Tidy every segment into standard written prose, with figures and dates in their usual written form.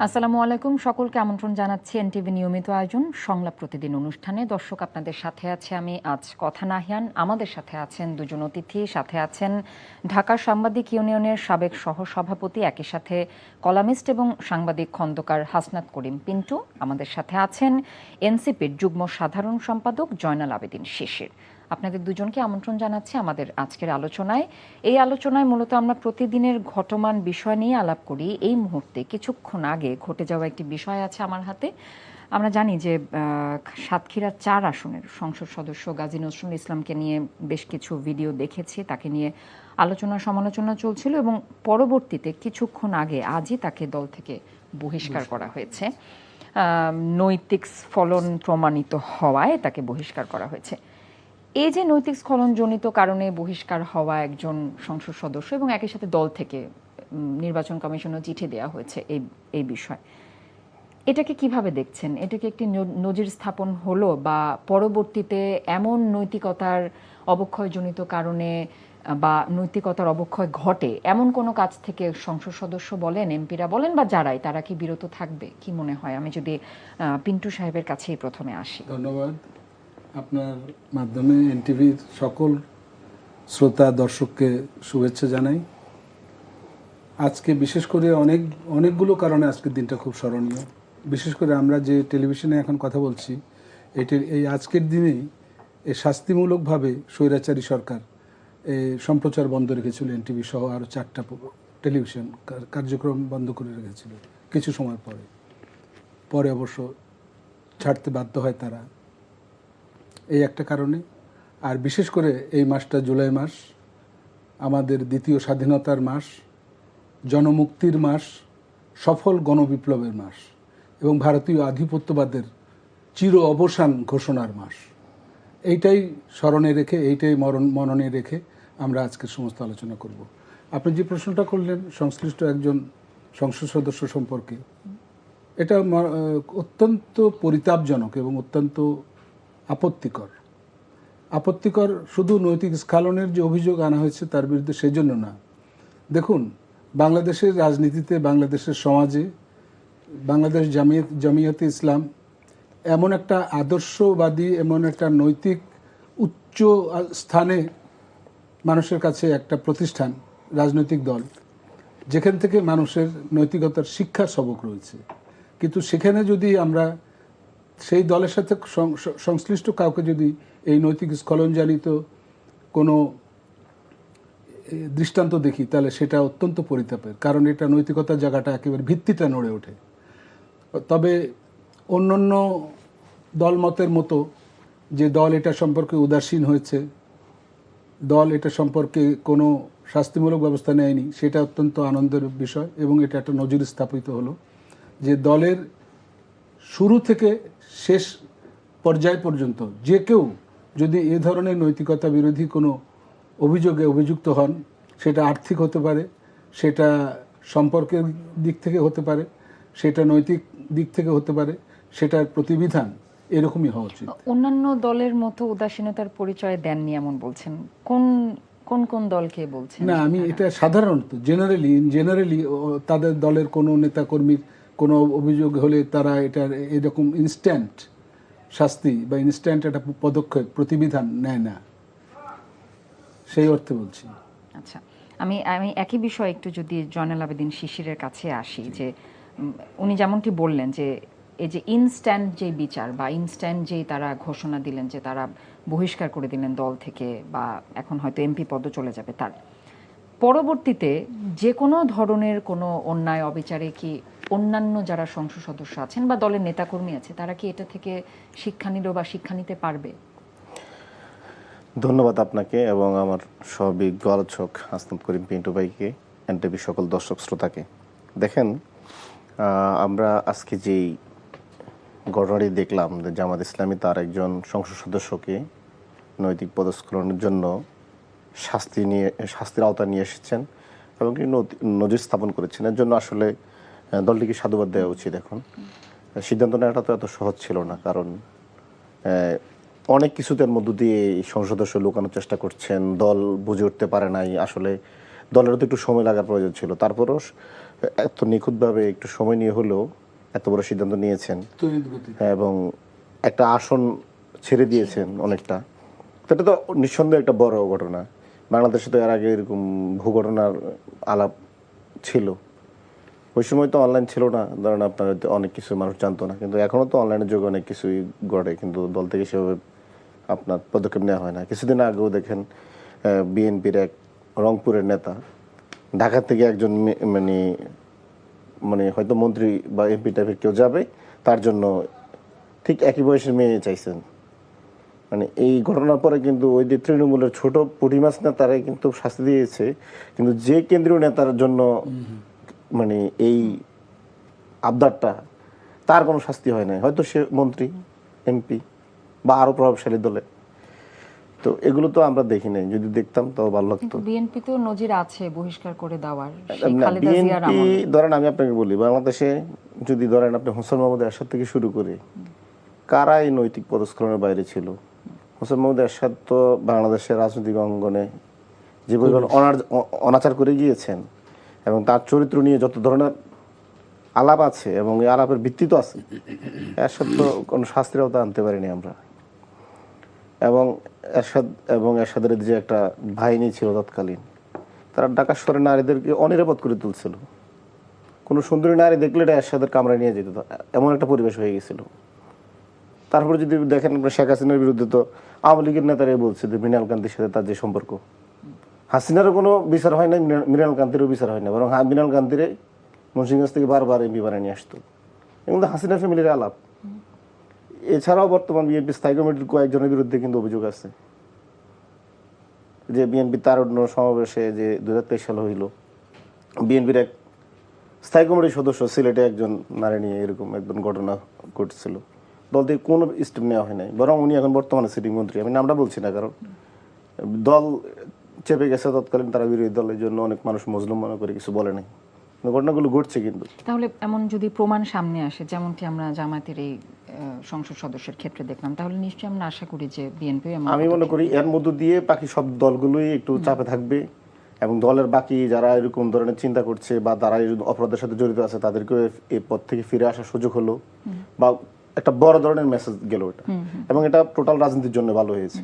আসসালামু আলাইকুম, সকলকে আমন্ত্রণ জানাচ্ছি এনটিভি নিয়মিত আয়োজন সংলাপ প্রতিদিন অনুষ্ঠানে। দর্শক, আপনাদের সাথে আছে আমি আজ কথা নাহিয়ান। আমাদের সাথে আছেন দুজন অতিথি, সাথে আছেন ঢাকা সাংবাদিক ইউনিয়নের সাবেক সহসভাপতি, একই সাথে কলামিস্ট এবং সাংবাদিক খন্দকার হাসনাত করিম পিন্টু। আমাদের সাথে আছেন এনসিপির যুগ্ম সাধারণ সম্পাদক জয়নাল আবেদিন শিশির। আপনাদের দুজনকে আমন্ত্রণ জানাচ্ছি আমাদের আজকের আলোচনায়। এই আলোচনায় মূলত আমরা প্রতিদিনের ঘটমান বিষয় নিয়ে আলাপ করি। এই মুহূর্তে কিছুক্ষণ আগে ঘটে যাওয়া একটি বিষয় আছে আমার হাতে। আমরা জানি যে সাতক্ষীরা 4 আসনের সংসদ সদস্য গাজী নজরুল ইসলামকে নিয়ে বেশ কিছু ভিডিও দেখেছি, তাকে নিয়ে আলোচনা সমালোচনা চলছিল এবং পরবর্তীতে কিছুক্ষণ আগে আজই তাকে দল থেকে বহিষ্কার করা হয়েছে। নৈতিক স্খলন প্রমাণিত হওয়ায় তাকে বহিষ্কার করা হয়েছে। এই যে নৈতিক স্খলনজনিত কারণে বহিষ্কার হওয়া একজন সংসদ সদস্য এবং একই সাথে দল থেকে নির্বাচন কমিশনও চিঠি দেওয়া হয়েছে এই বিষয়, এটাকে কিভাবে দেখছেন? এটাকে একটি নজির স্থাপন হলো, বা পরবর্তীতে এমন নৈতিকতার অবক্ষয়জনিত কারণে বা নৈতিকতার অবক্ষয় ঘটে এমন কোনো কাজ থেকে সংসদ সদস্য বলেন, এমপিরা বলেন বা যারাই, তারা কি বিরত থাকবে? কি মনে হয়? আমি যদি পিন্টু সাহেবের কাছেই প্রথমে আসি। ধন্যবাদ। আপনার মাধ্যমে এনটিভির সকল শ্রোতা দর্শককে শুভেচ্ছা জানাই। আজকে বিশেষ করে অনেকগুলো কারণে আজকের দিনটা খুব স্মরণীয়। বিশেষ করে আমরা যে টেলিভিশনে এখন কথা বলছি, এই আজকের দিনেই এই শাস্তিমূলকভাবে স্বৈরাচারী সরকার সম্প্রচার বন্ধ রেখেছিল। এনটিভি সহ আরও 4টা টেলিভিশন কার্যক্রম বন্ধ করে রেখেছিল কিছু সময় পরে অবশ্য ছাড়তে বাধ্য হয় তারা, এই একটা কারণে। আর বিশেষ করে এই মাসটা জুলাই মাস, আমাদের দ্বিতীয় স্বাধীনতার মাস, জনমুক্তির মাস, সফল গণবিপ্লবের মাস এবং ভারতীয় আধিপত্যবাদের চির অবসান ঘোষণার মাস। এইটাই স্মরণে রেখে, এইটাই মননে রেখে আমরা আজকের সমস্ত আলোচনা করব। আপনি যে প্রশ্নটা করলেন সংশ্লিষ্ট একজন সংসদ সদস্য সম্পর্কে, এটা অত্যন্ত পরিতাপজনক এবং অত্যন্ত আপত্তিকর। শুধু নৈতিক স্খলনের যে অভিযোগ আনা হয়েছে তার বিরুদ্ধে সেজন্য না। দেখুন, বাংলাদেশের রাজনীতিতে, বাংলাদেশের সমাজে, বাংলাদেশ জামিয়াতে ইসলাম এমন একটা আদর্শবাদী, এমন একটা নৈতিক উচ্চ স্থানে মানুষের কাছে একটা প্রতিষ্ঠান, রাজনৈতিক দল, যেখান থেকে মানুষের নৈতিকতার শিক্ষা সবক রয়েছে। কিন্তু সেখানে যদি আমরা সেই দলের সাথে সংশ্লিষ্ট কাউকে যদি এই নৈতিক স্খলনজনিত কোনো দৃষ্টান্ত দেখি, তাহলে সেটা অত্যন্ত পরিতাপের, কারণ এটা নৈতিকতার জায়গাটা একেবারে ভিত্তিটা নড়ে ওঠে। তবে অন্যান্য দলমতের মতো যে দল এটা সম্পর্কে উদাসীন হয়েছে, দল এটা সম্পর্কে কোনো শাস্তিমূলক ব্যবস্থা নেয়নি, সেটা অত্যন্ত আনন্দের বিষয় এবং এটা একটা নজির স্থাপিত হলো যে দলের শুরু থেকে শেষ পর্যায় পর্যন্ত যে কেউ যদি এ ধরনের নৈতিকতা বিরোধী কোনো অভিযোগে অভিযুক্ত হন, সেটা আর্থিক হতে পারে, সেটা সম্পর্কের দিক থেকে হতে পারে, সেটা নৈতিক দিক থেকে হতে পারে, সেটার প্রতিবিধান এরকমই হওয়া উচিত। অন্যান্য দলের মতো উদাসীনতার পরিচয় দেননি এমন বলছেন, কোন দলকে বলছেন? না, আমি এটা সাধারণত জেনারেলি তাদের দলের কোনো নেতাকর্মীর কোনো অভিযোগ হলে তারা এটার এরকম ইনস্ট্যান্ট শাস্তি বা ইনস্ট্যান্ট একটা পদক্ষেপ প্রতিবিধান নেয় না, সেই অর্থে বলছি। আচ্ছা, আমি একই বিষয়ে একটু যদি জয়নাল আবেদিন শিশিরের কাছে আসি, যে উনি যেমনটি বললেন যে এই যে ইনস্ট্যান্ট যে বিচার বা ইনস্ট্যান্ট যেই তারা ঘোষণা দিলেন যে তারা বহিষ্কার করে দিলেন দল থেকে, বা এখন হয়তো এমপি পদও চলে যাবে, তার পরবর্তীতে যে কোনো ধরনের কোনো অন্যায় অবিচারে কি অন্যান্য যারা সংসদ সদস্য আছেন বা দলের নেতাকর্মী আছে, তারা কি এটা থেকে শিক্ষা নিল বা শিক্ষা নিতে পারবে? ধন্যবাদ আপনাকে এবং আমার সহবিজ্ঞ আলোচক হাসনাত করিম পিন্টু ভাইকে, এনটিভি সকল দর্শক শ্রোতাকে। দেখেন, আমরা আজকে যেই ঘটনাটি দেখলাম যে জামাত ইসলামী তার একজন সংসদ সদস্যকে নৈতিক পদস্খলনের জন্য শাস্তির আওতায় নিয়ে এসেছেন এবং নজির স্থাপন করেছেন, এর জন্য আসলে দলটিকে সাধুবাদ দেওয়া উচিত। এখন সিদ্ধান্ত নেওয়াটা তো এত সহজ ছিল না, কারণ অনেক কিছুদের মধ্য দিয়ে সংসদ সদস্য লুকানোর চেষ্টা করছেন, দল বুঝে উঠতে পারে নাই। আসলে দলেরও তো একটু সময় লাগার প্রয়োজন ছিল। তারপরও এত নিখুঁতভাবে একটু সময় নিয়ে হলেও এত বড় সিদ্ধান্ত নিয়েছেন তড়িৎ গতিতে। এবং একটা আসন ছেড়ে দিয়েছেন অনেকটা, তো এটা তো নিঃসন্দেহে একটা বড় ঘটনা। বাংলাদেশে তো এর আগে এরকম ভূঘটনার আলাপ ছিল, ওই সময় তো অনলাইন ছিল না, ধরেন আপনার হয়তো অনেক কিছু মানুষ জানতো না, কিন্তু এখনও তো অনলাইনের যুগে অনেক কিছুই ঘটে, কিন্তু দল থেকে সেভাবে আপনার পদক্ষেপ নেওয়া হয় না। কিছুদিন আগেও দেখেন বিএনপির এক রংপুরের নেতা ঢাকা থেকে একজন মানে মানে হয়তো মন্ত্রী বা এমপি টাইপের কেউ যাবে, তার জন্য ঠিক একই বয়সের মেয়ে চাইছেন। মানে এই ঘটনার পরে কিন্তু ওই যে তৃণমূলের ছোট পুঁটি মাছ নেতারাই কিন্তু শাস্তি দিয়েছে, কিন্তু যে কেন্দ্রীয় নেতার জন্য মানে এই আবদারটা, তার কোনো শাস্তি হয় নাই, হয়তো সে মন্ত্রী এমপি বা আরো প্রভাবশালী দলে। তো এগুলো তো আমরা দেখি নাই, যদি দেখতাম তাও ভালো লাগতো। কিন্তু বিএনপি তো নজির আছে বহিষ্কার করে দেওয়ার, সেই খালেদা জিয়ার বিএনপি আমলে। ধরেন আমি আপনাকে বলি, বাংলাদেশে যদি ধরেন আপনি হোসেন মোহাম্মদ এরশাদ থেকে শুরু করে কারা এই নৈতিক পদস্খলনের বাইরে ছিল? হোসেন মোহাম্মদ এরশাদ তো বাংলাদেশের রাজনৈতিক অঙ্গনে যে পরিমাণ অনাচার করে গিয়েছেন, এবং তার চরিত্র নিয়ে যত ধরনের আলাপ আছে এবং এই আলাপের ভিত্তি তো আছে, এরশাদ তো কোনো শাস্তির আওতা আনতে পারিনি আমরা। এবং এরশাদের যে একটা বাহিনী ছিল তৎকালীন, তারা ঢাকা শহরের নারীদেরকে অনিরাপদ করে তুলছিল। কোনো সুন্দরী নারী দেখলে এটা এরশাদের কামড়ে নিয়ে যেত, এমন একটা পরিবেশ হয়ে গেছিল। তারপরে যদি দেখেন আপনার শেখ হাসিনার বিরুদ্ধে তো আওয়ামী লীগের নেতারাই বলছে যে মৃণাল কান্তির সাথে তার যে সম্পর্ক, হাসিনারও কোনো বিচার হয় না, মৃণাল কান্তিরও বিচার হয় না, বরং মৃণাল কান্তিরে মুন্সিগঞ্জ থেকে বারবার এমপি বানিয়ে নিয়ে আসতো। এবং হাসিনা ফ্যামিলির আলাপ। এছাড়াও বর্তমান বিএনপি স্থায়ী কমিটির কয়েকজনের বিরুদ্ধে কিন্তু অভিযোগ আছে যে বিএনপি তারুণ্য সমাবেশে যে 2023 সালে হইল, বিএনপির এক স্থায়ী কমিটির সদস্য সিলেটে একজন নারী নিয়ে এরকম একজন ঘটনা ঘটেছিল, দল থেকে কোনো স্টেপ নেওয়া হয় নাই, বরং উনি এখন বর্তমানে সিটিং মন্ত্রী। আমি নামটা বলছি না, কারণ দল চেপে গেছে তৎকালীন, তারা বিরোধী দলের জন্য অনেক মানুষ মজলুম মনে করে কিছু বলে নাই, ঘটনাগুলো ঘটছে। কিন্তু তাহলে এমন যদি প্রমাণ সামনে আসে, যেমনটি আমরা জামায়াতের এই সংসদ সদস্যের ক্ষেত্রে দেখলাম, তাহলে নিশ্চয়ই আমরা আশা করি যে বিএনপি, আমি মনে করি এর মধ্য দিয়ে বাকি সব দলগুলোই একটু চাপে থাকবে, এবং দলের বাকি যারা এরকম ধরনের চিন্তা করছে বা তারা এই অপরাধের সাথে জড়িত আছে তাদেরকে এই পথ থেকে ফিরে আসার সুযোগ হলো, বা একটা বড় ধরনের মেসেজ গেল এটা, এবং এটা টোটাল রাজনীতির জন্য ভালো হয়েছে।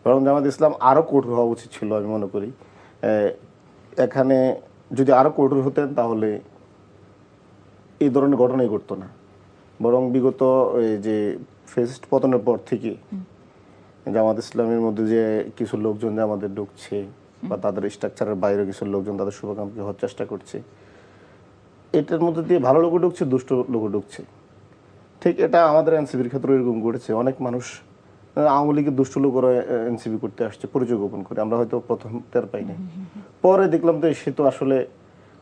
বরং জামাত ইসলাম আরো কঠোর হওয়া উচিত ছিল আমি মনে করি। এখানে যদি আরো কঠোর হতেন তাহলে এই ধরনের ঘটনাই ঘটতো না, বরং বিগত যে ফেসিস্ট পতনের পর থেকে জামাত ইসলামের মধ্যে যে কিছু লোকজন যে আমাদের ঢুকছে বা তাদের স্ট্রাকচারের বাইরে কিছু লোকজন তাদের শুভাকাঙ্ক্ষী হওয়ার চেষ্টা করছে, এটার মধ্যে দিয়ে ভালো লোক ঢুকছে, দুষ্ট লোক ঢুকছে। ঠিক এটা আমাদের এনসিপির ক্ষেত্রে এরকম ঘটেছে। অনেক মানুষ আওয়ামী লীগের দুষ্ট লোকরা এনসিপি করতে আসছে পরিচয় গোপন করে, আমরা হয়তো প্রথম টের পাই নাই, পরে দেখলাম তো সে তো আসলে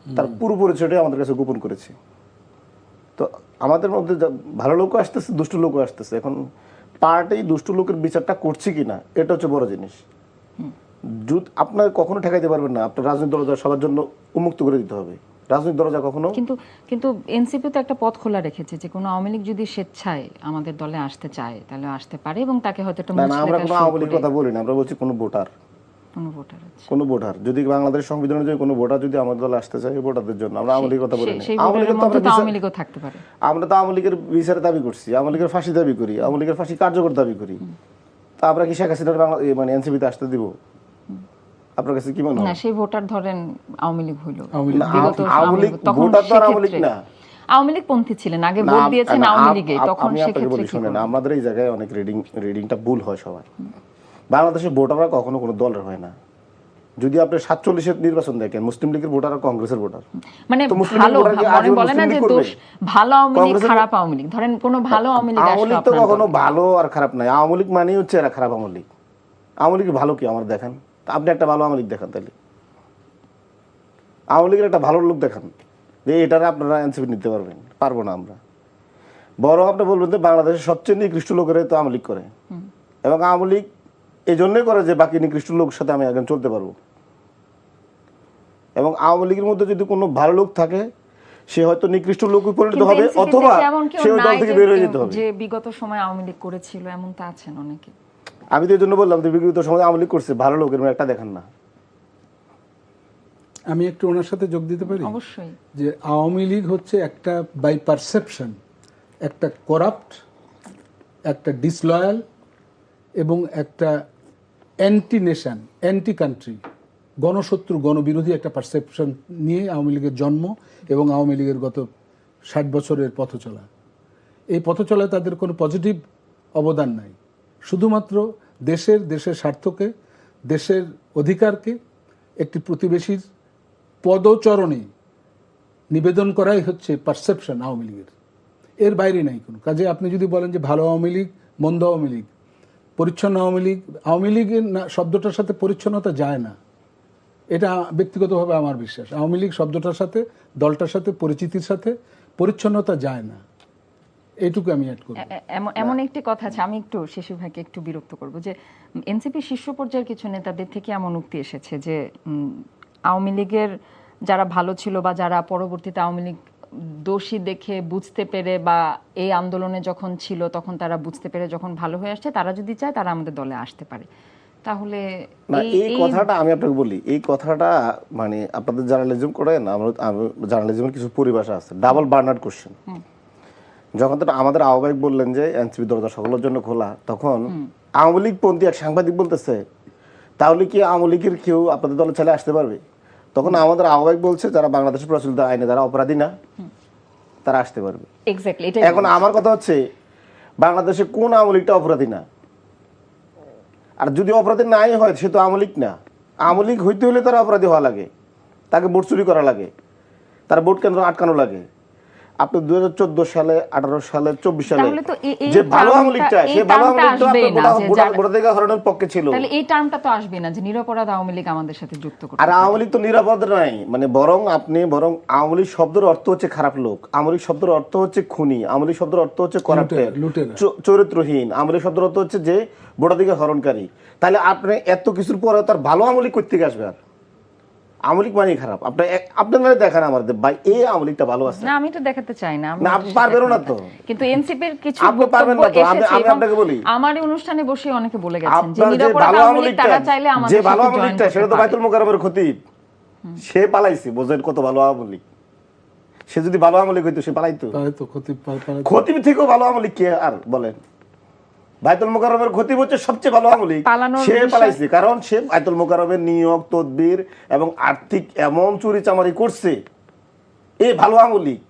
তার পুরো পরিচয়টাই আমাদের কাছে গোপন করেছে। তো আমাদের মধ্যে ভালো লোকও আসতেছে, দুষ্ট লোকও আসতেছে। এখন পার্টি দুষ্ট লোকের বিচারটা করছে কিনা, এটা হচ্ছে বড় জিনিস। আপনার কখনো ঠেকাইতে পারবেন না, আপনার রাজনৈতিক দরজা সবার জন্য উন্মুক্ত করে দিতে হবে, রাজনৈতিক দরজা কখনো। কিন্তু এনসিপি তো একটা পথ খোলা রেখেছে যে কোনো আওয়ামী লীগ যদি স্বেচ্ছায় আমাদের দলে আসতে চায় তাহলে আসতে পারে, এবং তাকে হয়তো একটা আমরা কোনো আওয়ামী লীগের কথা বলি না, আমরা বলছি কোনো ভোটার, কোনো ভোটার যদি বাংলাদেশ সংবিধানের যে কোনো ভোটার যদি আমাদের দলে আসতে চায়, ভোটারদের জন্য আমরা আওয়ামী লীগের কথা বলি না। আওয়ামী লীগও থাকতে পারে। আমরা তো আওয়ামী লীগের বিচারের দাবি করছি, আওয়ামী লীগের ফাঁসি দাবি করি, আওয়ামী লীগের ফাঁসি কার্যকর দাবি করি। তা আমরা কি শেখ হাসিনার মানে এনসিপিতে আসতে দিব? আপনার কাছে কি মনে হয়? না, সেই ভোটার ধরেন আওয়ামী লীগ হইল, আওয়ামী লীগ ভোটার তো আওয়ামী লীগ না, আওয়ামী লীগ পন্থী ছিলেন, আগে ভোট দিয়েছেন আওয়ামী লীগে, তখন সেক্ষেত্রে কি শুনেন, আমাদের এই জায়গায় অনেক রিডিংটা ভুল হয় সবার। বাংলাদেশের ভোটাররা কখনো কোনো দলের হয় না। যদি আপনি 47-এর নির্বাচন দেখেন, মুসলিম লীগের ভোটার আর কংগ্রেসের ভোটার, মানে ভালো বলে না যে দোষ ভালো আওয়ামী লীগ খারাপ আওয়ামী লীগ, ধরেন কোন ভালো আওয়ামী লীগ আওয়ামী লীগ তো কখনো ভালো আর খারাপ নাই। আওয়ামী লীগ মানেই হচ্ছে এরা খারাপ আওয়ামী লীগ। আওয়ামী লীগ ভালো কি আমার দেখান, আপনি একটা ভালো আওয়ামী লীগ দেখান, তাহলে আওয়ামী লীগের একটা ভালো লোক দেখান যে এটারে আপনারা এনসিপি নিতে পারবেন। পারবো না আমরা। বড় আপনি বলবেন যে বাংলাদেশের সবচেয়ে নিকৃষ্ট লোকেরাই তো আওয়ামী লীগ করে, এবং আওয়ামী লীগ এই জন্যই করে যে বাকি নিকৃষ্ট লোকের সাথে আমি এখন চলতে পারবো। এবং আওয়ামী লীগের মধ্যে যদি কোনো ভালো লোক থাকে, সে হয়তো নিকৃষ্ট লোকে পরিণত হবে, অথবা সে ওই দল থেকে বের হয়ে যেতে হবে। যে বিগত সময় আওয়ামী লীগ করেছিল এমন তো আছেন অনেকে। আমি তো এই জন্য বললাম যে বিগত সময় আওয়ামী লীগ করছে, ভালো লোকের একটা দেখান না। আমি একটু ওনার সাথে যোগ দিতে পারি? অবশ্যই। যে আওয়ামী লীগ হচ্ছে একটা বাই পারসেপশন একটা করাপ্ট, একটা ডিসলয়াল এবং একটা অ্যান্টি নেশন, অ্যান্টি কান্ট্রি, গণশত্রু, গণবিরোধী একটা পারসেপশন নিয়ে আওয়ামী লীগের জন্ম এবং আওয়ামী লীগের গত 60 বছরের পথ চলা। এই পথ চলায় তাদের কোনো পজিটিভ অবদান নাই। শুধুমাত্র দেশের স্বার্থকে, দেশের অধিকারকে একটি প্রতিবেশীর পদচরণে নিবেদন করাই হচ্ছে পারসেপশন আওয়ামী লীগের, এর বাইরে নাই কোনো কাজে। আপনি যদি বলেন যে ভালো আওয়ামী লীগ, মন্দ আওয়ামী লীগ, পরিচ্ছন্ন আওয়ামী লীগ, আওয়ামী লীগের শব্দটার সাথে পরিচ্ছন্নতা যায় না, এটা ব্যক্তিগতভাবে আমার বিশ্বাস। আওয়ামী লীগ শব্দটার সাথে, দলটার সাথে, পরিচিতির সাথে পরিচ্ছন্নতা যায় না, এইটুকু আমি অ্যাড করব। এমন একটি কথা আছে, আমি একটু শিশু ভাইকে একটু বিরক্ত করব, যে এনসিপি শীর্ষ পর্যায়ের কিছু নেতাদের থেকে এমন উক্তি এসেছে যে আওয়ামী লীগের যারা ভালো ছিল বা যারা পরবর্তীতে আওয়ামী লীগ দোষী দেখে বুঝতে পেরে বা এই আন্দোলনে যখন ছিল তখন তারা বুঝতে পেরে যখন ভালো হয়ে আসছে, তারা যদি চায় তারা আমাদের দলে আসতে পারে। তাহলে না, এই কথাটা আমি আপনাকে বলি, এই কথাটা মানে আপনাদের জার্নালিজম করেন, জার্নালিজমের কিছু পরিভাষা আছে, ডাবল বার্নার্ড কোশ্চেন। যখন তো আমাদের আহ্বায়ক বললেন যে এনসিপি দরজা সকলের জন্য খোলা, তখন আওয়ামী লীগ পন্থী এক সাংবাদিক বলতেছে তাহলে কি আওয়ামী লীগের কেউ আপনাদের দলে চলে আসতে পারবে? তখন আমাদের আহ্বায়ক বলছে যারা বাংলাদেশের প্রচলিত আইনে যারা অপরাধী না তারা আসতে পারবে। এক্স্যাক্টলি। এখন আমার কথা হচ্ছে বাংলাদেশে কোন আওয়ামী লীগটা অপরাধী না? আর যদি অপরাধী নাই হয় সে তো আওয়ামী লীগ না। আওয়ামী লীগ হইতে হলে তারা অপরাধী হওয়া লাগে, তাকে ভোট চুরি করা লাগে, তার ভোট কেন্দ্র আটকানো লাগে। আপনি 2014 সালে, 18 সালে, 24 সালে যে ভালো আওয়ামী লীগটা, সে ভালো আওয়ামী লীগটা ভোটাধিকার হরণের পক্ষে ছিল। তাহলে এই টার্মটা তো আসবে না যে নিরপরাধ আওয়ামী লীগ আমাদের সাথে যুক্ত করতে। আর আওয়ামী লীগ তো নিরাপদ নাই, মানে বরং আওয়ামী লীগ শব্দের অর্থ হচ্ছে খারাপ লোক, আওয়ামী লীগ শব্দের অর্থ হচ্ছে খুনি, আওয়ামী লীগ শব্দের অর্থ হচ্ছে করাপ্টেড, চরিত্রহীন, আওয়ামী লীগ শব্দের অর্থ হচ্ছে যে ভোটাধিকার হরণকারী। তাহলে আপনি এত কিছুর পরে তার ভালো আওয়ামী লীগ করতে আসবে? আর আওয়ামী লীগ মানে খারাপ? আপনারা দেখেন আমাদের ভাই এই আওয়ামী লীগটা ভালো আছে না, আমি তো দেখাতে চাই না। না, আপনি পারবেন না তো। কিন্তু এনসিপির কিছু আপনি পারবেন না তো। আমি আপনাকে বলি, আমার অনুষ্ঠানে বসে অনেকে বলে গেছেন যে নিরপরাধ আওয়ামী লীগ তারা চাইলে আমাদের যে ভালো আওয়ামী লীগটা সেটা তো বাইতুল মোকাররমের খতিব, সে পালাইছে। বোঝেন কত ভালো আওয়ামী লীগ? সে যদি ভালো আওয়ামী লীগ হইতো সে পালাইতো? খতিব থেকেও ভালো আওয়ামী লীগ কে আর বলেন? বাইতুল মোকাররমের খতিব হচ্ছে সবচেয়ে ভালো আওয়ামী লীগ, সে পালাইছে কারণ সে বাইতুল মোকাররমের নিয়োগ, তদবির এবং আর্থিক এমন চুরি চামারি করছে। এই ভালো আওয়ামী লীগ,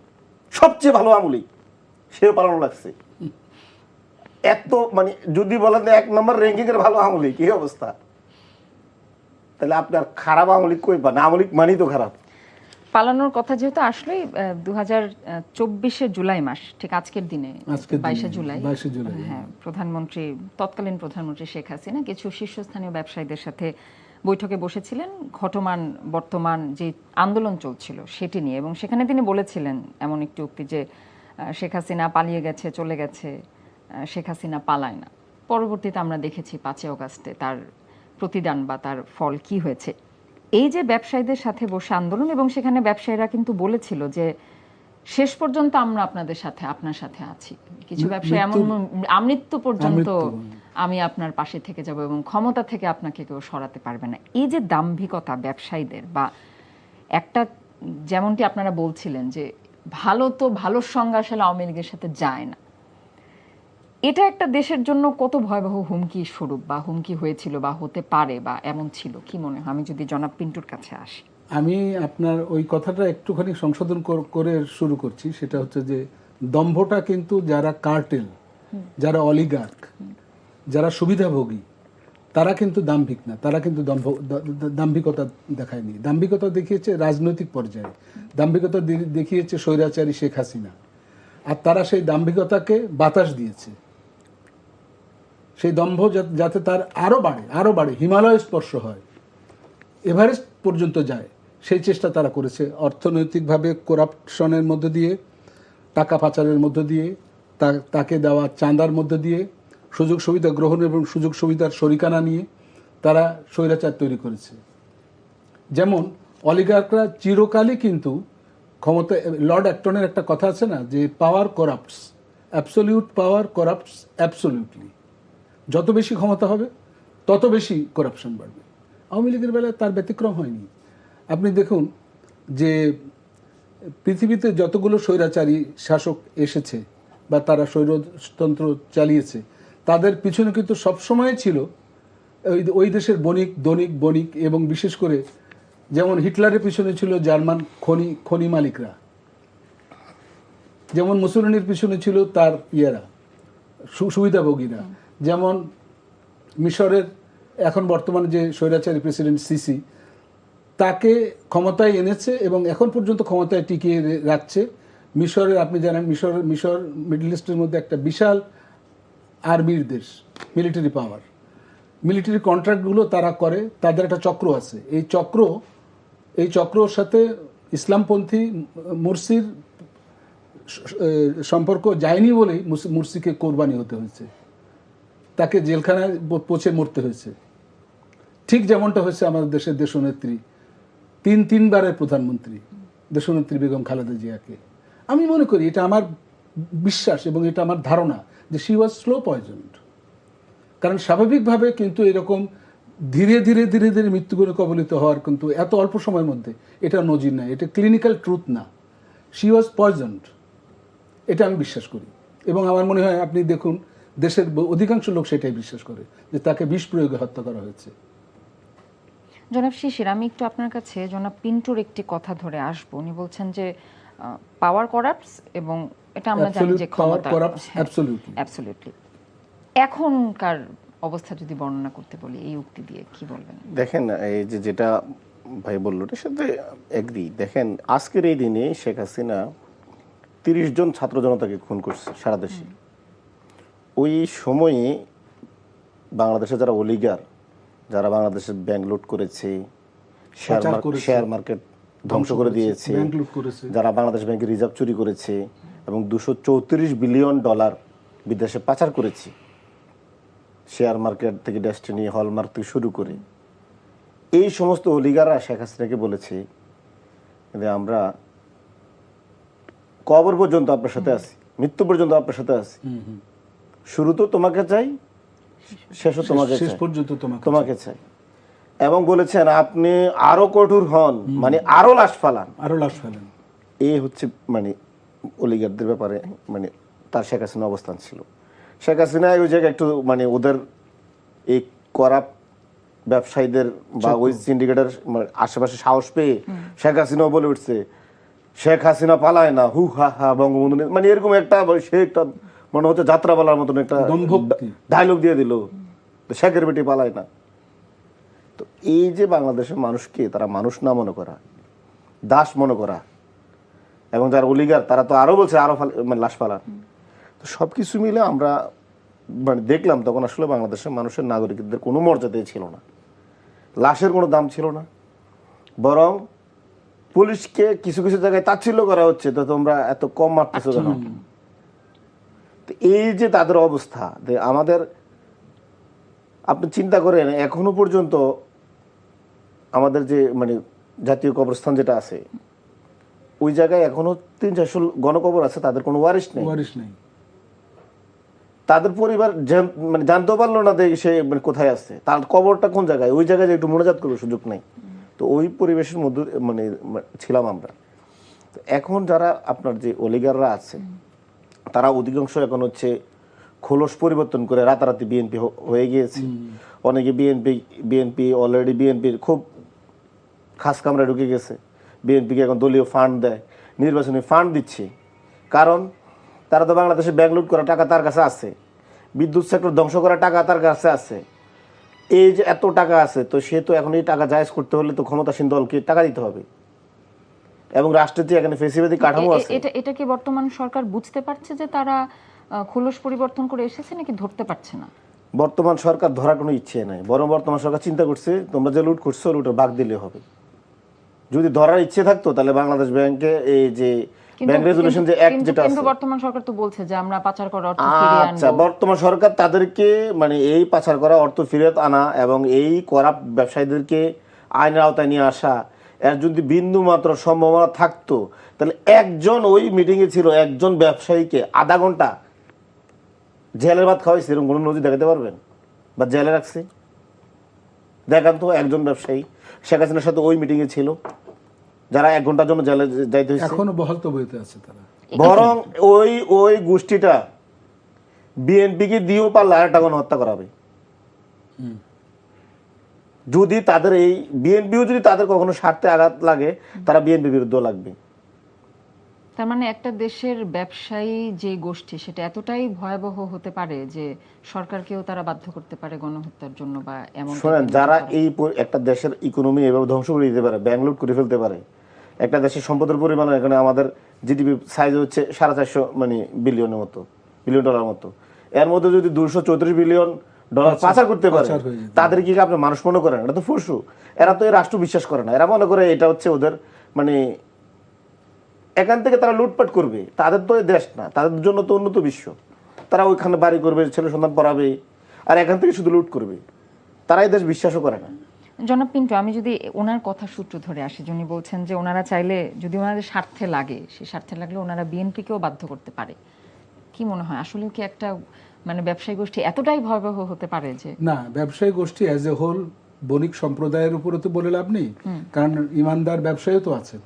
সবচেয়ে ভালো আওয়ামী লীগ, সেও পালানো লাগছে। এত মানে যদি বলেন 1 নম্বর র্যাঙ্কিং এর ভালো আওয়ামী লীগ, এই অবস্থা, তাহলে আপনার খারাপ আওয়ামী লীগ কই পান? আওয়ামী লীগ মানেই তো খারাপ। পালানোর কথা যেহেতু আসলেই 2024 জুলাই মাস, ঠিক আজকের দিনে 22 জুলাই, হ্যাঁ, তৎকালীন প্রধানমন্ত্রী শেখ হাসিনা কিছু শীর্ষস্থানীয় ব্যবসায়ীদের সাথে বৈঠকে বসেছিলেন ঘটমান বর্তমান যে আন্দোলন চলছিল সেটি নিয়ে, এবং সেখানে তিনি বলেছিলেন এমন একটি উক্তি যে শেখ হাসিনা পালিয়ে গেছে, চলে গেছে, শেখ হাসিনা পালায় না। পরবর্তীতে আমরা দেখেছি 5 আগস্টে তার প্রতিদান বা তার ফল কি হয়েছে। এই যে ব্যবসায়ীদের সাথে বসে আন্দোলন, এবং সেখানে ব্যবসায়ীরা কিন্তু বলেছিল যে শেষ পর্যন্ত আমরা আপনাদের সাথে, আপনার সাথে আছি। কিছু ব্যবসায়ী এমন আমৃত্যু পর্যন্ত আমি আপনার পাশে থেকে যাব এবং ক্ষমতা থেকে আপনাকে কেউ সরাতে পারবে না। এই যে দাম্ভিকতা ব্যবসায়ীদের, বা একটা যেমনটি আপনারা বলছিলেন যে ভালো তো ভালোর সঙ্গে আসলে আওয়ামী লীগের সাথে যায় না, এটা একটা দেশের জন্য কত ভয়াবহ হুমকি স্বরূপ বা হুমকি হয়েছিল বা হতে পারে বা এমন ছিল, কি মনে হয়? আমি যদি জনাব পিন্টুর কাছে আসি, আমি আপনার ওই কথাটা একটুখানি সংশোধন করে শুরু করছি। সেটা হচ্ছে যে দম্ভটা কিন্তু যারা কার্টেল, যারা অলিগার্ক, যারা সুবিধাভোগী, তারা কিন্তু দাম্ভিক না, তারা কিন্তু দাম্ভিকতা দেখায়নি। দাম্ভিকতা দেখিয়েছে রাজনৈতিক পর্যায়ে, দাম্ভিকতা দেখিয়েছে স্বৈরাচারী শেখ হাসিনা, আর তারা সেই দাম্ভিকতাকে বাতাস দিয়েছে। সেই দম্ভ যাতে তার আরো বাড়ে, হিমালয় স্পর্শ হয়, এভারেস্ট পর্যন্ত যায়, সেই চেষ্টা তারা করেছে। অর্থনৈতিকভাবে করাপশনের মধ্য দিয়ে, টাকা পাচারের মধ্য দিয়ে, তাকে দেওয়া চাঁদার মধ্য দিয়ে, সুযোগ সুবিধা গ্রহণ এবং সুযোগ সুবিধার শরিকানা নিয়ে তারা স্বৈরাচার তৈরি করেছে। যেমন অলিগার্করা চিরকালই কিন্তু ক্ষমতা, লর্ড অ্যাক্টনের একটা কথা আছে না যে পাওয়ার করাপ্টস, অ্যাবসলিউট পাওয়ার করাপ্টস অ্যাবসলিউটলি। যত বেশি ক্ষমতা হবে তত বেশি করাপশন বাড়বে। আওয়ামী লীগের বেলায় তার ব্যতিক্রম হয়নি। আপনি দেখুন যে পৃথিবীতে যতগুলো স্বৈরাচারী শাসক এসেছে বা তারা স্বৈরতন্ত্র চালিয়েছে, তাদের পিছনে কিন্তু সবসময় ছিল ওই দেশের বণিক এবং বিশেষ করে যেমন হিটলারের পিছনে ছিল জার্মান খনি মালিকরা, যেমন মুসোলিনির পিছনে ছিল তার সুবিধাভোগীরা, যেমন মিশরের এখন বর্তমানে যে স্বৈরাচারী প্রেসিডেন্ট সিসি, তাকে ক্ষমতায় এনেছে এবং এখন পর্যন্ত ক্ষমতায় টিকিয়ে রাখছে। মিশরের, আপনি জানেন মিশর মিডল ইস্টের মধ্যে একটা বিশাল আর্মির দেশ, মিলিটারি পাওয়ার, মিলিটারি কন্ট্রাক্টগুলো তারা করে, তাদের একটা চক্র আছে। এই চক্রর সাথে ইসলামপন্থী মুরসির সম্পর্ক যায়নি বলেই মুরসিকে কোরবানি হতে হয়েছে, তাকে জেলখানায় পচে মরতে হয়েছে। ঠিক যেমনটা হয়েছে আমাদের দেশের দেশনেত্রী, তিনবারের প্রধানমন্ত্রী দেশনেত্রী বেগম খালেদা জিয়াকে। আমি মনে করি, এটা আমার বিশ্বাস এবং এটা আমার ধারণা যে শি ওয়াজ স্লো পয়জনড। কারণ স্বাভাবিকভাবে কিন্তু এরকম ধীরে ধীরে মৃত্যুগুলো কবলিত হওয়ার কিন্তু এত অল্প সময়ের মধ্যে এটা নজির নাই, এটা ক্লিনিক্যাল ট্রুথ না। শি ওয়াজ পয়জনড, এটা আমি বিশ্বাস করি। এবং আমার মনে হয় আপনি দেখুন, দেশের অধিকাংশ লোক সেটাই বিশ্বাস করে যে তাকে বিষ প্রয়োগে হত্যা করা হয়েছে। জনাব শিশির, আমি একটু আপনার কাছে জনাব পিন্টুর একটি কথা ধরে আসবো। উনি বলছেন যে পাওয়ার করাপ্টস এবং এটা আমরা জানি যে ক্ষমতা অ্যাবসলিউটলি। এখনকার অবস্থা যদি বর্ণনা করতে বলি এই উক্তি দিয়ে কি বলবেন? দেখেন, এই যেটা ভাই বললো এটার সাথে এগ্রি। দেখেন, আজকের এই দিনে শেখ হাসিনা 30 জন ছাত্র জনতাকে খুন করছে সারা দেশে। ওই সময়ে বাংলাদেশে যারা অলিগার, যারা বাংলাদেশের ব্যাংক লুট করেছে, শেয়ার মার্কেট ধ্বংস করে দিয়েছে, যারা বাংলাদেশ ব্যাংকের রিজার্ভ চুরি করেছে এবং $234 বিলিয়ন বিদেশে পাচার করেছে, শেয়ার মার্কেট থেকে ডেস্টিনি, হলমার্ক থেকে শুরু করে, এই সমস্ত অলিগাররা শেখ হাসিনাকে বলেছে যে আমরা কবর পর্যন্ত আপনার সাথে আছি, মৃত্যু পর্যন্ত আপনার সাথে আছি, শুরু তো তোমাকে চাই, শেষও তোমাকে চাই। এবং বলেছেন আপনি আরো কঠোর হন, মানে আরো লাশ ফালান। এই হচ্ছে মানে অলিগারদের ব্যাপারে মানে তার শেখ হাসিনা অবস্থান ছিল। শেখ হাসিনা ওই জায়গায় একটু মানে ওদের এই করাপ্ট ব্যবসায়ীদের বা ওই সিন্ডিকেটের আশেপাশে সাহস পেয়ে শেখ হাসিনাও বলে উঠছে শেখ হাসিনা পালায় না, হু হা হা বঙ্গবন্ধু, মানে এরকম একটা সে একটা মনে হচ্ছে যাত্রা বলার মতন একটা ডায়লগ দিয়ে দিল, শেখের বেটি পালায় না। তো এই যে বাংলাদেশের মানুষকে তারা মানুষ না মনে করা, দাস মনে করা, এবং যারা অলিগার তারা তো আরো বলছে আরো মানে লাশ পালান। তো সবকিছু মিলে আমরা মানে দেখলাম তখন আসলে বাংলাদেশের মানুষের নাগরিকদের কোনো মর্যাদাই ছিল না, লাশের কোনো দাম ছিল না, বরং পুলিশকে কিছু কিছু জায়গায় তাচ্ছিল্য করা হচ্ছে, তো তোমরা এত কম মারতেছো কেন। তো এই যে তাদের অবস্থা, আমাদের আপনি চিন্তা করেন এখনো পর্যন্ত আমাদের যে মানে জাতীয় কবরস্থান যেটা আছে ওই জায়গায় এখনো 300-400 গণকবর আছে, তাদের কোনো ওয়ারিশ নেই। তাদের পরিবার মানে জানতেও পারলো না সে মানে কোথায় আছে, তার কবরটা কোন জায়গায়, ওই জায়গায় একটু মোনাজাত করবে সুযোগ নেই। তো ওই পরিবেশের মধ্যে মানে ছিলাম আমরা। তো এখন যারা আপনার যে অলিগাররা আছে তারা অধিকাংশ এখন হচ্ছে খোলস পরিবর্তন করে রাতারাতি বিএনপি হয়ে গিয়েছে। অনেকে বিএনপি অলরেডি বিএনপির খুব খাস কামরায় ঢুকে গেছে, বিএনপিকে এখন দলীয় ফান্ড দেয়, নির্বাচনী ফান্ড দিচ্ছে। কারণ তারা তো বাংলাদেশে ব্যাংক লুট করা টাকা তার কাছে আছে, বিদ্যুৎ সেক্টর ধ্বংস করা টাকা তার কাছে আছে, এই যে এত টাকা আছে, তো সে তো এখন এই টাকা জায়েজ করতে হলে তো ক্ষমতাসীন দলকে টাকা দিতে হবে। এবং রাষ্ট্রের যে এখানে ফেসিবাদী কাঠামো আছে, এটা কি বর্তমান সরকার বুঝতে পারছে যে তারা খোলস পরিবর্তন করে এসেছে নাকি ধরতে পারছে না? বর্তমান সরকার ধরার কোনো ইচ্ছে নাই, বরং বর্তমান সরকার চিন্তা করছে তোমরা যে লুট করছো লুটের ভাগ দিলে হবে। যদি ধরার ইচ্ছে থাকতো তাহলে বাংলাদেশ ব্যাংকে এই যে ব্যাংক রেজুলেশন যে অ্যাক্ট যেটা আছে, কিন্তু বর্তমান সরকার তো বলছে যে আমরা পাচার করা অর্থ ফিরিয়ে আনবো। আচ্ছা, বর্তমান সরকার তাদেরকে মানে এই পাচার করা অর্থ ফিরিয়ে আনা এবং এই করাপ্ট ব্যবসায়ীদেরকে আইনের আওতায় নিয়ে আসা, এর যদি বিন্দু মাত্র সম্ভাবনা থাকতো তাহলে একজন ওই মিটিংয়ে ছিল একজন ব্যবসায়ীকে আধা ঘন্টা জেলের ভাত খাওয়াইছে, এরকম কোনো নজির দেখাতে পারবেন? বা জেলে রাখছে? দেখান তো একজন ব্যবসায়ী শেখ হাসিনার সাথে ওই মিটিংয়ে ছিল, যারা 1 ঘন্টার জন্য জেলে যাইতে হয়েছে। এখনো বহাল তবিয়তে আছে তারা। বরং ওই গোষ্ঠীটা বিএনপিকে দিয়েও পারলে আরেকটা গণহত্যা করাবে। যদি তাদের এই বিএনপিও যদি তাদের কখনো স্বার্থে আঘাত লাগে, তারা বিএনপি বিরুদ্ধেও লাগবে। তার মানে একটা দেশের ব্যবসায়ী যে গোষ্ঠী সেটা এতটাই ভয়াবহ হতে পারে যে সরকারকেও তারা বাধ্য করতে পারে গণহত্যার জন্য বা এমন। শোনেন, যারা এই একটা দেশের ইকোনমি এভাবে ধ্বংস করে দিতে পারে, ব্যাংক লুট করে ফেলতে পারে, একটা দেশের সম্পদের পরিমাণ, এখানে আমাদের জিডিপি সাইজ হচ্ছে 450 বিলিয়নের মতো, বিলিয়ন ডলার মতো, এর মধ্যে যদি 234 বিলিয়ন ডলার পাচার করতে পারে, তাদের কি আপনি মানুষ মনে করেন? এটা তো পশু। এরা তো এই রাষ্ট্র বিশ্বাস করে না, এরা মনে করে এটা হচ্ছে ওদের মানে এখান থেকে তারা লুটপাট করবে। তাদের তো দেশ না, তাদের জন্য তো উন্নত বিশ্ব। তারা ওইখানে বাড়ি করবে, ছেলে সন্তান পড়াবে, আর এখান থেকে শুধু লুট করবে। তারা এই দেশ বিশ্বাসও করে না। জনাব পিন্টু, আমি যদি ওনার কথা সূত্র ধরে আসি, যিনি বলছেন যে ওনারা চাইলে যদি ওনাদের স্বার্থে লাগে, সেই স্বার্থে লাগলে ওনারা বিএনপিকেও বাধ্য করতে পারে, কি মনে হয় আসলে কি একটা মানে ব্যবসায়ী গোষ্ঠী এতটাই ভয়াবহ হতে পারে যে? না, ব্যবসায়ী গোষ্ঠী অ্যাজ এ হোল বণিক সম্প্রদায়ের উপরে তো বলে লাভ নেই, কারণ ইমানদার ব্যবসায়ীও তো আছেন,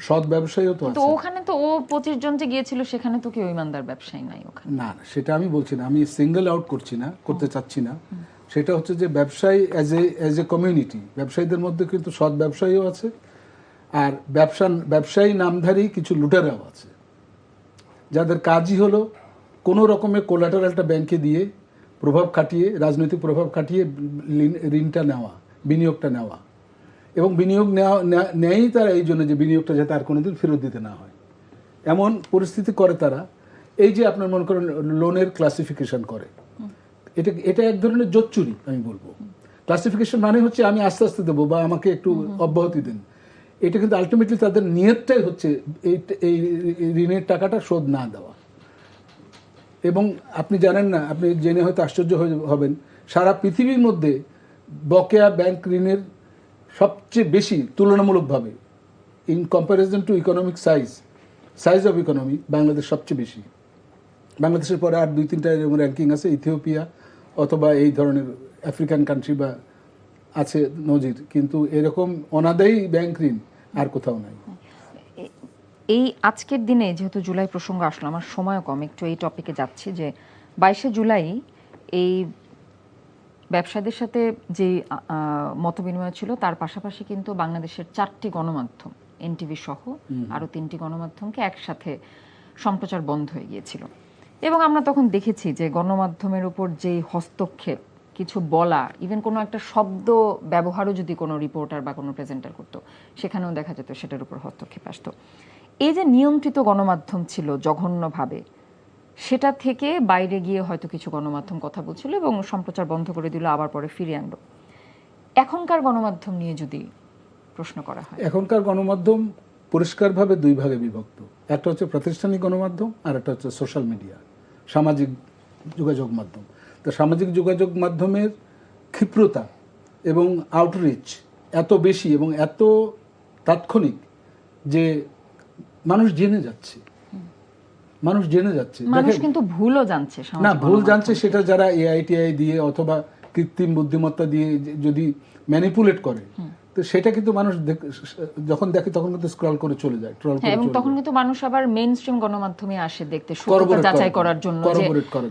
সৎ ব্যবসায়ীও তো তো আছেন। ওখানে তো ও 25 জন যে গিয়েছিল সেখানে তো কেউ ইমানদার ব্যবসায়ী নাই ওখানে। না, সেটা আমি বলছি না, আমি সিঙ্গেল আউট করছি না, করতে চাচ্ছি না। সেটা হচ্ছে যে ব্যবসায়ী অ্যাজ এ কমিউনিটি, ব্যবসায়ীদের মধ্যে কিন্তু সৎ ব্যবসায়ীও আছে, আর ব্যবসায়ী নামধারী কিছু লুটেরাও আছে, যাদের কাজই হলো কোনো রকমের কোলাটারালটা ব্যাংকে দিয়ে প্রভাব খাটিয়ে, রাজনৈতিক প্রভাব খাটিয়ে ঋণটা নেওয়া, বিনিয়োগটা নেওয়া, এবং বিনিয়োগ নেয়ই তারা এই জন্য যে বিনিয়োগটা যাতে আর কোনোদিন ফেরত দিতে না হয়, এমন পরিস্থিতি করে তারা। এই যে আপনার মনে করেন লোনের ক্লাসিফিকেশন করে, এটা এক ধরনের জোচ্চুরি আমি বলবো। ক্লাসিফিকেশন মানে হচ্ছে আমি আস্তে আস্তে দেবো বা আমাকে একটু অব্যাহতি দেন। এটা কিন্তু আলটিমেটলি তাদের নিয়তটাই হচ্ছে এই ঋণের টাকাটা শোধ না দেওয়া। এবং আপনি জানেন না, আপনি জেনে হয়তো আশ্চর্য হবেন, সারা পৃথিবীর মধ্যে বকেয়া ব্যাংক ঋণের সবচেয়ে বেশি তুলনামূলকভাবে in comparison two economic size of economy, Bangladesh সবচেয়ে বেশি। বাংলাদেশের পরে আর 2-3টা এরকম র্যাঙ্কিং আছে, ইথিওপিয়া অথবা এই ধরনের আফ্রিকান কান্ট্রি বা আছে নজির, কিন্তু এরকম অনাদায়ী ব্যাংক ঋণ আর কোথাও নাই। এই আজকের দিনে যেহেতু জুলাই প্রসঙ্গ আসলো, আমার সময় কম, একটু এই টপিকে যাচ্ছি যে 22শে জুলাই এই ব্যবসায়ীদের সাথে যে মতবিনিময় ছিল, তার পাশাপাশি কিন্তু বাংলাদেশের 4টি গণমাধ্যম, এনটিভি সহ আরও 3টি গণমাধ্যমকে একসাথে সম্প্রচার বন্ধ হয়ে গিয়েছিল। এবং আমরা তখন দেখেছি যে গণমাধ্যমের উপর যে হস্তক্ষেপ, কিছু বলা, ইভেন কোনো একটা শব্দ ব্যবহারও যদি কোনো রিপোর্টার বা কোনো প্রেজেন্টার করতো, সেখানেও দেখা যেত সেটার উপর হস্তক্ষেপ আসতো। এই যে নিয়ন্ত্রিত গণমাধ্যম ছিল জঘন্যভাবে, সেটা থেকে বাইরে গিয়ে হয়তো কিছু গণমাধ্যম কথা বলছিল এবং সম্প্রচার বন্ধ করে দিল, আবার পরে ফিরিয়ে আনলো। এখনকার গণমাধ্যম নিয়ে যদি প্রশ্ন করা হয়, এখনকার গণমাধ্যম পরিষ্কারভাবে 2 ভাগে বিভক্ত। একটা হচ্ছে প্রাতিষ্ঠানিক গণমাধ্যম, আর একটা হচ্ছে সোশ্যাল মিডিয়া, সামাজিক যোগাযোগ মাধ্যম। তো সামাজিক যোগাযোগ মাধ্যমের ক্ষিপ্রতা এবং আউটরিচ এত বেশি এবং এত তাৎক্ষণিক যে মানুষ জেনে যাচ্ছে, মানুষ কিন্তু ভুলও জানছে। না, ভুল জানছে সেটা যারা এআইটিআই দিয়ে অথবা কৃত্রিম বুদ্ধিমত্তা দিয়ে যদি ম্যানিপুলেট করে, তো সেটা কিন্তু মানুষ যখন দেখে তখন কিন্তু স্ক্রল করে চলে যায়, ট্রল করে। এবং তখন কিন্তু মানুষ আবার মেইনস্ট্রিম গণমাধ্যমে আসে দেখতে, সত্যতা যাচাই করার জন্য যে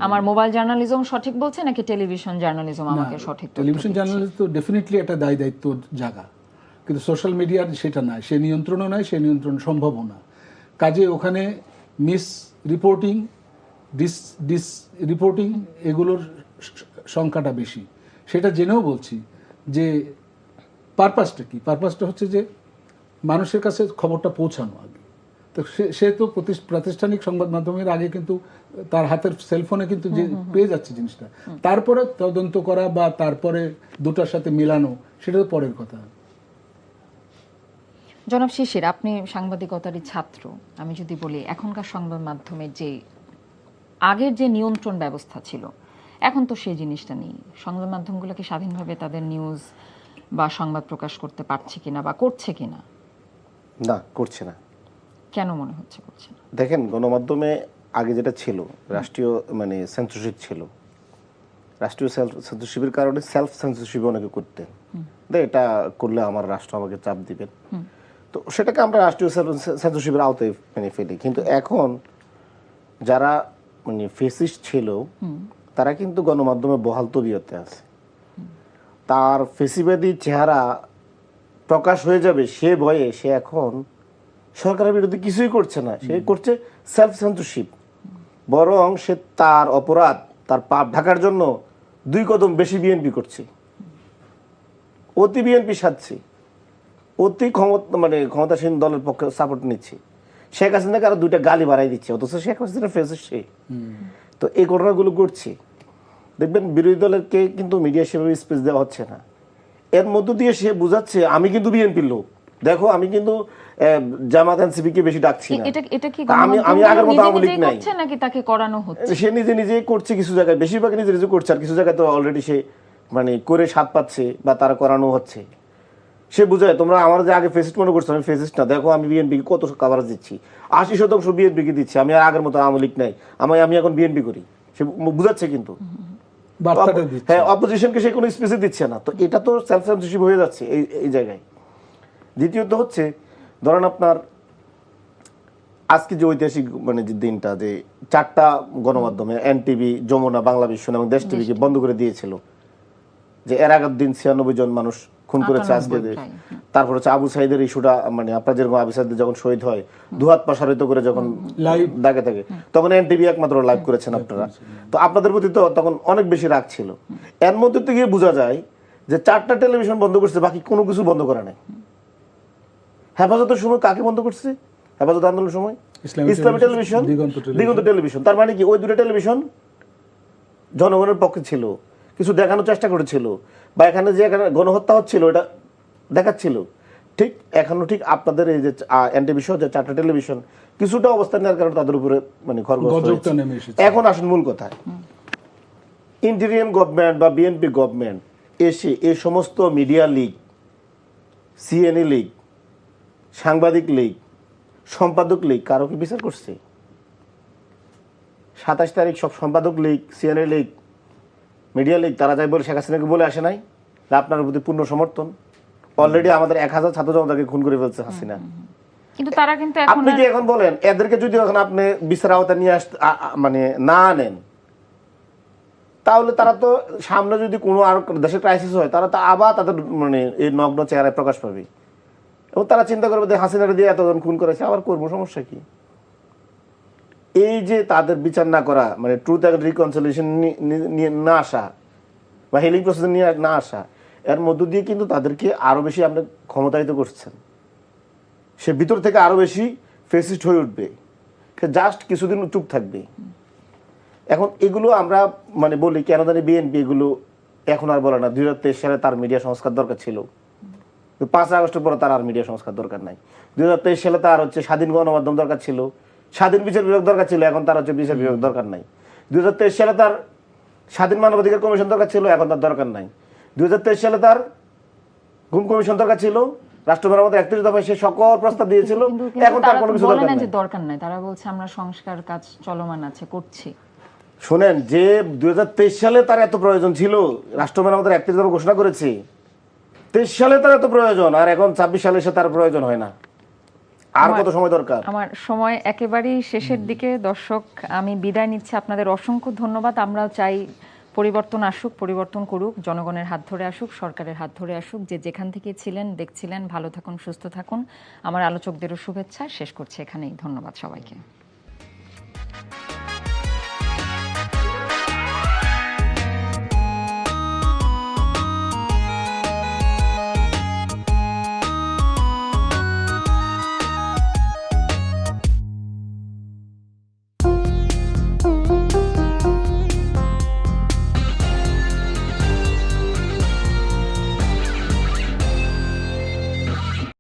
আমার মোবাইল জার্নালিজম সঠিক বলছে নাকি টেলিভিশন জার্নালিজম আমাকে সঠিক তথ্য। টেলিভিশন জার্নালিজম তো ডেফিনেটলি একটা দায়িত্ব জায়গা, কিন্তু সোশ্যাল মিডিয়ার সেটা নাই, সে নিয়ন্ত্রণও নাই, সে নিয়ন্ত্রণ সম্ভবও না। কাজে ওখানে মিস রিপোর্টিং, ডিস রিপোর্টিং, এগুলোর সংখ্যাটা বেশি। সেটা জেনেও বলছি যে পারপাসটা কি, পারপাসটা হচ্ছে যে মানুষের কাছে খবরটা পৌঁছানো আগে। তো সে তো প্রাতিষ্ঠানিক সংবাদ মাধ্যমের আগে কিন্তু তার হাতের সেলফোনে কিন্তু যে পেয়ে যাচ্ছে জিনিসটা, তারপরে তদন্ত করা বা তারপরে দুটার সাথে মেলানো, সেটা তো পরের কথা। জনাব শিশির, আপনি সাংবাদিকতারই ছাত্র, আমি যদি বলি এখনকার সংবাদ মাধ্যমের যে আগের যে নিয়ন্ত্রণ ব্যবস্থা ছিল, এখন তো সেই জিনিসটা নেই। সংবাদ মাধ্যমগুলোকে স্বাধীনভাবে তাদের নিউজ বা সংবাদ প্রকাশ করতে পারছে কিনা বা করছে কিনা? না, করছে না। কেন মনে হচ্ছে করছে না? দেখেন, গণমাধ্যমে আগে যেটা ছিল রাষ্ট্রীয় মানে সেন্সরশিপ ছিল, রাষ্ট্রীয় সেন্সরশিপের কারণে সেলফ সেন্সরশিপ অনেকে করতেন, এটা করলে আমার রাষ্ট্র আমাকে চাপ দিবেন, তো সেটাকে আমরা রাষ্ট্রীয় সেন্সরশিপের আওতায় মানে ফেলি। কিন্তু এখন যারা মানে ফেসিস্ট ছিল তারা কিন্তু গণমাধ্যমে বহাল তবিয়তে আছে, তার ফেসিবাদী চেহারা প্রকাশ হয়ে যাবে সে ভয়ে সে এখন সরকারের বিরুদ্ধে কিছুই করছে না, সে করছে সেলফ সেন্সরশিপ। বরং সে তার অপরাধ, তার পাপ ঢাকার জন্য 2 কদম বেশি বিএনপি করছে, অতি বিএনপি সাজছে, অতি ক্ষমতাসীন দলের পক্ষে সাপোর্ট নিচ্ছে, শেখ হাসিনাকে আরো 2টা গালি বাড়াই দিচ্ছে, অথচ শেখ হাসিনা ফেসে সে। তো এই ঘটনাগুলো ঘটছে, দেখবেন বিরোধী দলেরকে কিন্তু মিডিয়া সেভাবে স্পেস দেওয়া হচ্ছে না। এর মধ্য দিয়ে সে বুঝাচ্ছে আমি কিন্তু বিএনপির লোক, দেখো আমি কিন্তু জামাত এনসিপি কে বেশি ডাকছি না, এটা কি আমি আগের মতো আওয়ামী লীগ নাই, করছে নাকি তাকে করানো হচ্ছে? সে নিজে নিজেই করছে, কিছু জায়গায় বেশিরভাগ নিজে নিজে করছে, আর কিছু জায়গায় তো অলরেডি সে মানে করে স্বাদ পাচ্ছে বা তারা করানো হচ্ছে। সে বুঝায় তোমরা আমার যে আগে ফেসিস্ট মনে করছো, আমি ফেসিস্ট না, দেখো আমি বিএনপি কত কাভারেজ দিচ্ছি, 80% বিএনপি কে দিচ্ছি, আমি আর আগের মতো আওয়ামী লীগ নাই, আমি এখন বিএনপি করি, সে বুঝাচ্ছে। কিন্তু হ্যাঁ, অপোজিশনকে সে কোনো স্পেসে দিচ্ছে না, তো এটা তো সেলফ সেন্সরশিপ হয়ে যাচ্ছে এই জায়গায়। দ্বিতীয়ত হচ্ছে ধরেন আপনার আজকে যে ঐতিহাসিক মানে যে দিনটা, যে 4টা গণমাধ্যমে এনটিভি, যমুনা, বাংলা ভিশন এবং দেশ টিভিকে বন্ধ করে দিয়েছিল, যে এর আগের দিন 96 জন মানুষ খুন করেছে আজকে, তারপর হচ্ছে আবু সাইদের ইস্যুটা, মানে আপনার যেরকম আবু সাইদ যখন শহীদ হয় দুহাত প্রসারিত করে যখন লাইভ দাগে থাকে, তখন এনটিভি একমাত্র লাইভ করেছেন আপনারা, তো আপনাদের প্রতি তো তখন অনেক বেশি রাগ ছিল। এর মধ্যে থেকে বোঝা যায় যে 4টা টেলিভিশন বন্ধ করছে, বাকি কোনো কিছু বন্ধ করে নাই। হেফাজতের সময় কাকে বন্ধ করছে? হেফাজত আন্দোলনের সময় ইসলামী টেলিভিশন, দিগন্ত টেলিভিশন। তার মানে কি ওই 2টা টেলিভিশন জনগণের পক্ষে ছিল, কিছু দেখানোর চেষ্টা করেছিল, বা এখানে যে গণহত্যা হচ্ছিল এটা দেখাচ্ছিল। ঠিক এখনো ঠিক আপনাদের এই যে এনটিভি সহ যে 4টা টেলিভিশন কিছুটা অবস্থান নেওয়ার কারণে তাদের উপরে মানে খড়গহস্ত হয়েছে। এখন আসুন মূল কথায়, ইন্টেরিয়াম গভর্নমেন্ট বা বিএনপি গভর্নমেন্ট এসে এই সমস্ত মিডিয়া লীগ, সিএনএ লীগ, সাংবাদিক লীগ, সম্পাদক লীগ কারো কি বিচার করছে? 27 তারিখ সব সম্পাদক লীগ, সিএনএ লীগ, মিডিয়া লীগ তারা যাই বলে শেখ হাসিনাকে বলে আসে নাই যে আপনার প্রতি পূর্ণ সমর্থন? অলরেডি আমাদের 1000 ছাত্র জনতাকে খুন করে ফেলছে হাসিনা। কিন্তু তারা কিন্তু আপনি কি এখন বলেন এদেরকে যদি এখন আপনি বিচার আওতায় নিয়ে মানে না আনেন, তাহলে তারা তো সামনে যদি কোনো আর দেশের ক্রাইসিস হয়, তারা তো আবার তাদের মানে এই নগ্ন চেহারায় প্রকাশ পাবে, এবং তারা চিন্তা করবে যে হাসিনাকে দিয়ে এতজন খুন করেছে, আবার করবো, সমস্যা কি? এই যে তাদের বিচার না করা, মানে ট্রুথ অ্যান্ড রিকনসিলিয়েশন নিয়ে না আসা বা হিলিং প্রসেস নিয়ে না আসা, এর মধ্য দিয়ে কিন্তু তাদেরকে আরো বেশি আপনি ক্ষমতায়িত করছেন। সে ভিতর থেকে আরো বেশি ফেসিস্ট হয়ে উঠবে, সে জাস্ট কিছুদিন চুপ থাকবে। এখন এগুলো আমরা মানে বলি কেন জানি বিএনপি এগুলো এখন আর বলে না। 2023 সালে তার মিডিয়া সংস্কার দরকার ছিল, 5 আগস্টের পরে তার আর মিডিয়া সংস্কার দরকার নাই। 2023 সালে তার হচ্ছে স্বাধীন গণমাধ্যম দরকার ছিল, স্বাধীন বিচার বিভাগ দরকার ছিল, এখন তার হচ্ছে বিচার বিভাগ দরকার নাই। 2023 সালে তার স্বাধীন মানবাধিকার কমিশন দরকার ছিল, এখন তার দরকার নাই। 2023 সালে তার গুম কমিশন দরকার ছিল, রাষ্ট্র মেরামতের 31 দফায় সে সকল প্রস্তাব দিয়েছিল, এখন তার কোনো কিছু দরকার নাই। তারা বলছে আমরা সংস্কার কাজ চলমান আছে, করছি। শোনেন, যে 2023 সালে তার এত প্রয়োজন ছিল, রাষ্ট্র মেরামতের 31 দফা ঘোষণা করেছে, 23 সালে তার এত প্রয়োজন, আর এখন 26 সালে সে তার প্রয়োজন হয় না। আর কত সময় দরকার? আমার সময় একেবারেই শেষের দিকে। দর্শক, আমি বিদায় নিচ্ছি, আপনাদের অসংখ্য ধন্যবাদ। আমরা চাই পরিবর্তন আসুক, পরিবর্তন করুক, জনগণের হাত ধরে আসুক, সরকারের হাত ধরে আসুক। যে যেখান থেকে ছিলেন, দেখছিলেন, ভালো থাকুন, সুস্থ থাকুন। আমার আলোচকদেরও শুভেচ্ছা। শেষ করছি এখানেই। ধন্যবাদ সবাইকে।